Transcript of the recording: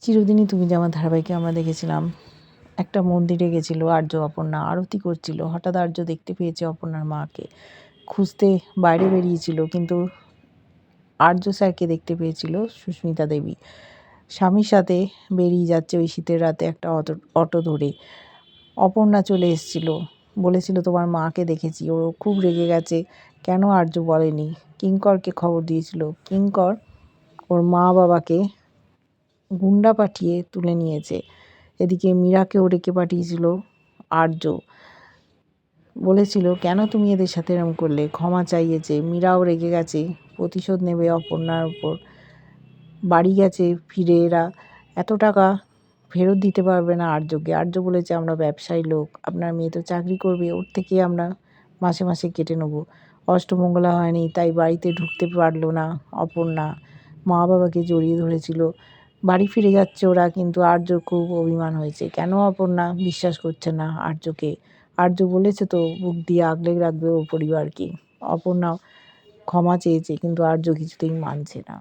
চিরদিনই তুমি যে আমার ধারাবাহিকে আমরা দেখেছিলাম একটা মন্দিরে গেছিল আর্য, অপর্ণা আরতি করছিল। হঠাৎ আর্য দেখতে পেয়েছে অপর্ণার মাকে, খুঁজতে বাইরে বেরিয়েছিল, কিন্তু আর্য স্যারকে দেখতে পেয়েছিল সুস্মিতা দেবী স্বামীর সাথে বেরিয়ে যাচ্ছে ওই শীতের রাতে একটা অটো ধরে। অপর্ণা চলে এসেছিল, বলেছিল তোমার মাকে দেখেছি। ও খুব রেগে গেছে, কেন আর্য বলেনি। কিঙ্করকে খবর দিয়েছিল, কিঙ্কর ওর মা বাবাকে গুন্ডা পাঠিয়ে তুলে নিয়েছে। এদিকে মীরাকেও ডেকে পাঠিয়েছিল আর্য, বলেছিল কেন তুমি এদের সাথে এরম করলে, ক্ষমা চাইয়েছে। মীরাও রেগে গেছে, প্রতিশোধ নেবে অপর্ণার উপর। বাড়ি গেছে ফিরে, এরা এত টাকা ফেরত দিতে পারবে না আর্যকে। আর্য বলেছে আমরা ব্যবসায়ী লোক, আপনার মেয়ে তো চাকরি করবে, ওর থেকে আমরা মাসে মাসে কেটে নেব। অষ্টমঙ্গলা হয়নি তাই বাড়িতে ঢুকতে পারলো না অপর্ণা, মা বাবাকে জড়িয়ে ধরেছিল। বাড়ি ফিরে যাচ্ছে ওরা, কিন্তু আর্য খুব অভিমান হয়েছে, কেন অপর্ণা বিশ্বাস করছে না আর্যকে। আর্য বলেছে তো বুক দিয়ে আগলে রাখবে ওর পরিবারকে। অপর্ণা ক্ষমা চেয়েছে, কিন্তু আর্য কিছুতেই মানছে না।